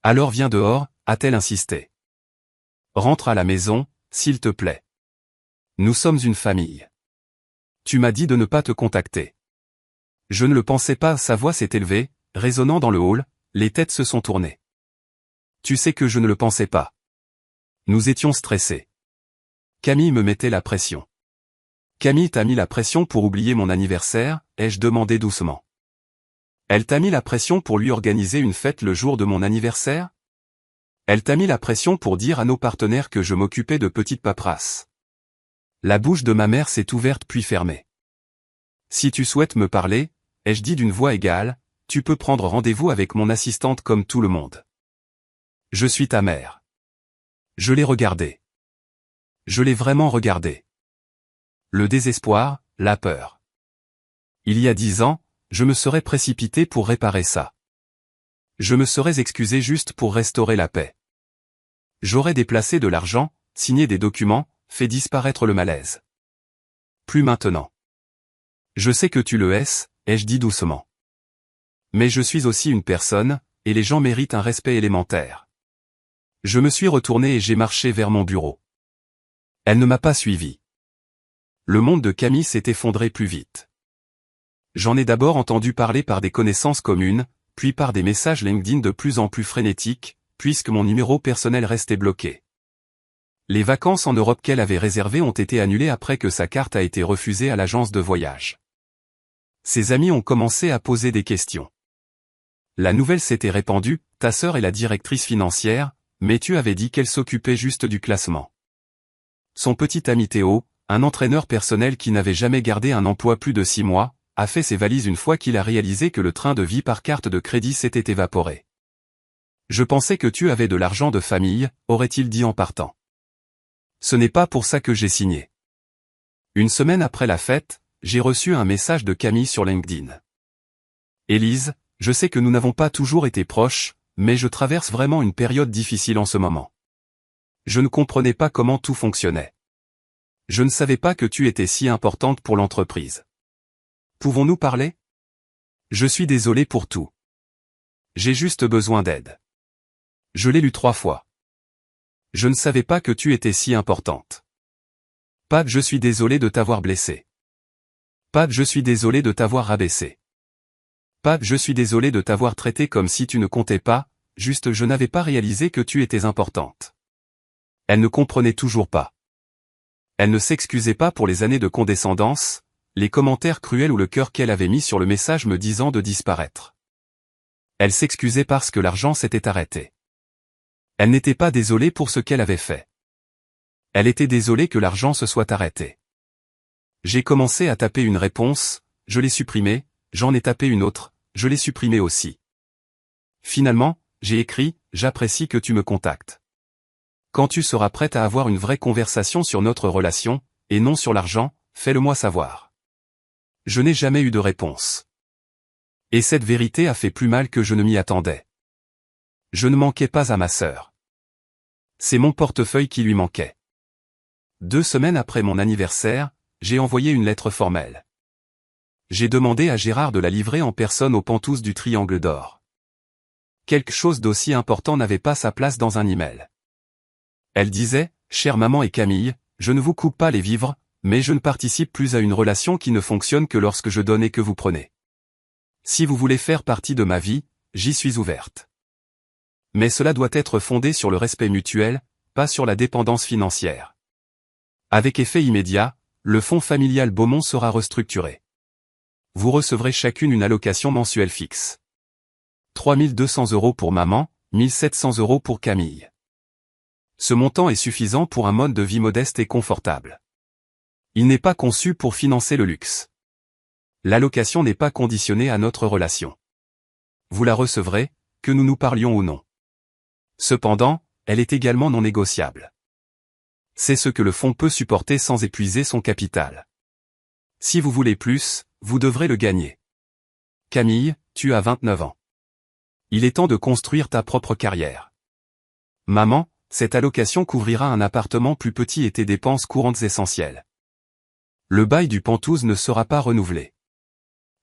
Alors viens dehors, a-t-elle insisté. Rentre à la maison, s'il te plaît. Nous sommes une famille. Tu m'as dit de ne pas te contacter. Je ne le pensais pas, sa voix s'est élevée, résonnant dans le hall, les têtes se sont tournées. Tu sais que je ne le pensais pas. Nous étions stressés. Camille me mettait la pression. Camille t'a mis la pression pour oublier mon anniversaire, ai-je demandé doucement. Elle t'a mis la pression pour lui organiser une fête le jour de mon anniversaire? Elle t'a mis la pression pour dire à nos partenaires que je m'occupais de petites paperasses. La bouche de ma mère s'est ouverte puis fermée. Si tu souhaites me parler, ai-je dit d'une voix égale, tu peux prendre rendez-vous avec mon assistante comme tout le monde. Je suis ta mère. Je l'ai regardée. Je l'ai vraiment regardée. Le désespoir, la peur. Il y a 10 ans, je me serais précipité pour réparer ça. Je me serais excusé juste pour restaurer la paix. J'aurais déplacé de l'argent, signé des documents, fait disparaître le malaise. Plus maintenant. Je sais que tu le hais, ai-je dit doucement. Mais je suis aussi une personne, et les gens méritent un respect élémentaire. Je me suis retourné et j'ai marché vers mon bureau. Elle ne m'a pas suivi. Le monde de Camille s'est effondré plus vite. J'en ai d'abord entendu parler par des connaissances communes, puis par des messages LinkedIn de plus en plus frénétiques, puisque mon numéro personnel restait bloqué. Les vacances en Europe qu'elle avait réservées ont été annulées après que sa carte a été refusée à l'agence de voyage. Ses amis ont commencé à poser des questions. La nouvelle s'était répandue, ta sœur est la directrice financière, mais tu avais dit qu'elle s'occupait juste du classement. Son petit ami Théo, un entraîneur personnel qui n'avait jamais gardé un emploi plus de 6 mois, a fait ses valises une fois qu'il a réalisé que le train de vie par carte de crédit s'était évaporé. Je pensais que tu avais de l'argent de famille, aurait-il dit en partant. Ce n'est pas pour ça que j'ai signé. Une semaine après la fête, j'ai reçu un message de Camille sur LinkedIn. Élise, je sais que nous n'avons pas toujours été proches, mais je traverse vraiment une période difficile en ce moment. Je ne comprenais pas comment tout fonctionnait. Je ne savais pas que tu étais si importante pour l'entreprise. Pouvons-nous parler? Je suis désolé pour tout. J'ai juste besoin d'aide. Je l'ai lu 3 fois. Je ne savais pas que tu étais si importante. Pat, je suis désolé de t'avoir blessé. Pat, je suis désolé de t'avoir rabaissé. Pat, je suis désolé de t'avoir traité comme si tu ne comptais pas, juste je n'avais pas réalisé que tu étais importante. Elle ne comprenait toujours pas. Elle ne s'excusait pas pour les années de condescendance, les commentaires cruels ou le cœur qu'elle avait mis sur le message me disant de disparaître. Elle s'excusait parce que l'argent s'était arrêté. Elle n'était pas désolée pour ce qu'elle avait fait. Elle était désolée que l'argent se soit arrêté. J'ai commencé à taper une réponse, je l'ai supprimée, j'en ai tapé une autre, je l'ai supprimée aussi. Finalement, j'ai écrit, j'apprécie que tu me contactes. Quand tu seras prête à avoir une vraie conversation sur notre relation, et non sur l'argent, fais-le-moi savoir. Je n'ai jamais eu de réponse. Et cette vérité a fait plus mal que je ne m'y attendais. Je ne manquais pas à ma sœur. C'est mon portefeuille qui lui manquait. 2 semaines après mon anniversaire, j'ai envoyé une lettre formelle. J'ai demandé à Gérard de la livrer en personne aux Pantous du Triangle d'Or. Quelque chose d'aussi important n'avait pas sa place dans un email. Elle disait, « Chère maman et Camille, je ne vous coupe pas les vivres, mais je ne participe plus à une relation qui ne fonctionne que lorsque je donne et que vous prenez. Si vous voulez faire partie de ma vie, j'y suis ouverte. Mais cela doit être fondé sur le respect mutuel, pas sur la dépendance financière. » Avec effet immédiat, le fonds familial Beaumont sera restructuré. Vous recevrez chacune une allocation mensuelle fixe. 3 200 € pour maman, 1 700 € pour Camille. Ce montant est suffisant pour un mode de vie modeste et confortable. Il n'est pas conçu pour financer le luxe. L'allocation n'est pas conditionnée à notre relation. Vous la recevrez, que nous nous parlions ou non. Cependant, elle est également non négociable. C'est ce que le fonds peut supporter sans épuiser son capital. Si vous voulez plus, vous devrez le gagner. Camille, tu as 29 ans. Il est temps de construire ta propre carrière. Maman, cette allocation couvrira un appartement plus petit et tes dépenses courantes essentielles. Le bail du Pantouze ne sera pas renouvelé.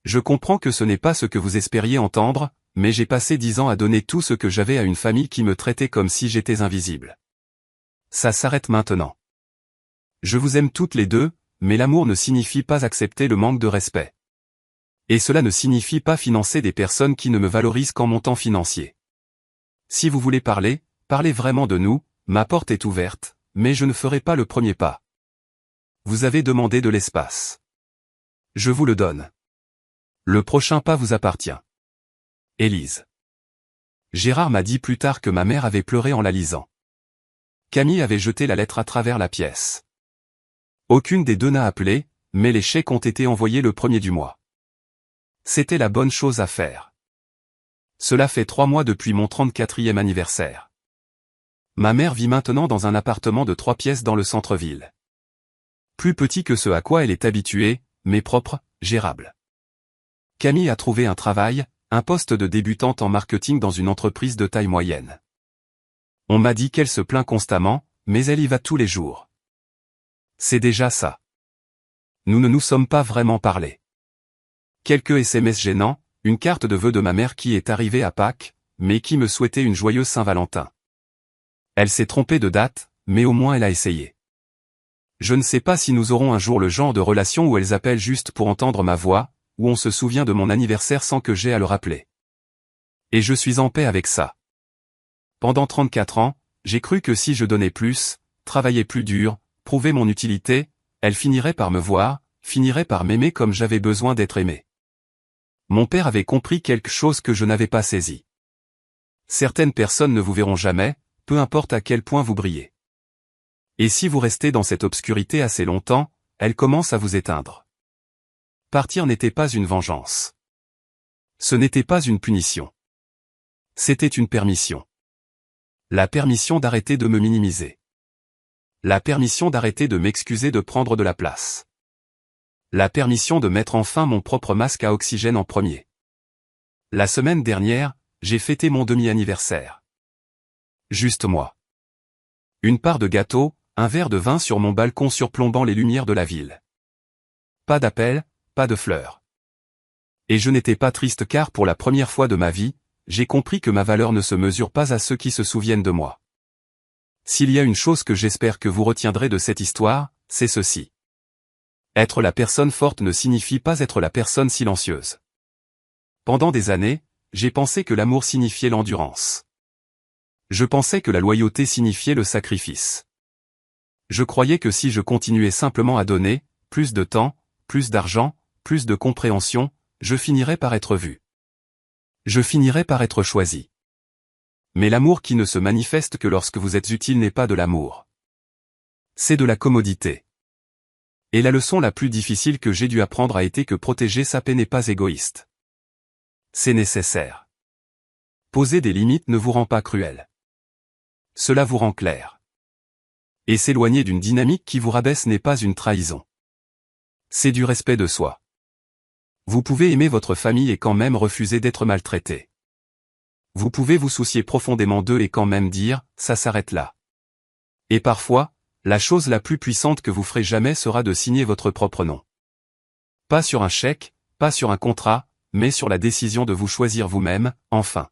Je comprends que ce n'est pas ce que vous espériez entendre, mais j'ai passé 10 ans à donner tout ce que j'avais à une famille qui me traitait comme si j'étais invisible. Ça s'arrête maintenant. Je vous aime toutes les deux, mais l'amour ne signifie pas accepter le manque de respect. Et cela ne signifie pas financer des personnes qui ne me valorisent qu'en montant financier. Si vous voulez parler, parlez vraiment de nous, ma porte est ouverte, mais je ne ferai pas le premier pas. Vous avez demandé de l'espace. Je vous le donne. Le prochain pas vous appartient. Élise. Gérard m'a dit plus tard que ma mère avait pleuré en la lisant. Camille avait jeté la lettre à travers la pièce. Aucune des deux n'a appelé, mais les chèques ont été envoyés le 1er du mois. C'était la bonne chose à faire. Cela fait 3 mois depuis mon 34e anniversaire. Ma mère vit maintenant dans un appartement de 3 pièces dans le centre-ville. Plus petit que ce à quoi elle est habituée, mais propre, gérable. Camille a trouvé un travail, un poste de débutante en marketing dans une entreprise de taille moyenne. On m'a dit qu'elle se plaint constamment, mais elle y va tous les jours. C'est déjà ça. Nous ne nous sommes pas vraiment parlé. Quelques SMS gênants, une carte de vœux de ma mère qui est arrivée à Pâques, mais qui me souhaitait une joyeuse Saint-Valentin. Elle s'est trompée de date, mais au moins elle a essayé. Je ne sais pas si nous aurons un jour le genre de relation où elles appellent juste pour entendre ma voix, où on se souvient de mon anniversaire sans que j'aie à le rappeler. Et je suis en paix avec ça. Pendant 34 ans, j'ai cru que si je donnais plus, travaillais plus dur, prouvais mon utilité, elle finirait par me voir, finirait par m'aimer comme j'avais besoin d'être aimé. Mon père avait compris quelque chose que je n'avais pas saisi. Certaines personnes ne vous verront jamais, peu importe à quel point vous brillez. Et si vous restez dans cette obscurité assez longtemps, elle commence à vous éteindre. Partir n'était pas une vengeance. Ce n'était pas une punition. C'était une permission. La permission d'arrêter de me minimiser. La permission d'arrêter de m'excuser de prendre de la place. La permission de mettre enfin mon propre masque à oxygène en premier. La semaine dernière, j'ai fêté mon demi-anniversaire. Juste moi. Une part de gâteau, un verre de vin sur mon balcon surplombant les lumières de la ville. Pas d'appel, pas de fleurs. Et je n'étais pas triste car pour la première fois de ma vie, j'ai compris que ma valeur ne se mesure pas à ceux qui se souviennent de moi. S'il y a une chose que j'espère que vous retiendrez de cette histoire, c'est ceci. Être la personne forte ne signifie pas être la personne silencieuse. Pendant des années, j'ai pensé que l'amour signifiait l'endurance. Je pensais que la loyauté signifiait le sacrifice. Je croyais que si je continuais simplement à donner, plus de temps, plus d'argent, plus de compréhension, je finirais par être vu. Je finirais par être choisi. Mais l'amour qui ne se manifeste que lorsque vous êtes utile n'est pas de l'amour. C'est de la commodité. Et la leçon la plus difficile que j'ai dû apprendre a été que protéger sa paix n'est pas égoïste. C'est nécessaire. Poser des limites ne vous rend pas cruel. Cela vous rend clair. Et s'éloigner d'une dynamique qui vous rabaisse n'est pas une trahison. C'est du respect de soi. Vous pouvez aimer votre famille et quand même refuser d'être maltraité. Vous pouvez vous soucier profondément d'eux et quand même dire, ça s'arrête là. Et parfois, la chose la plus puissante que vous ferez jamais sera de signer votre propre nom. Pas sur un chèque, Pas sur un contrat, mais sur la décision de vous choisir vous-même, enfin.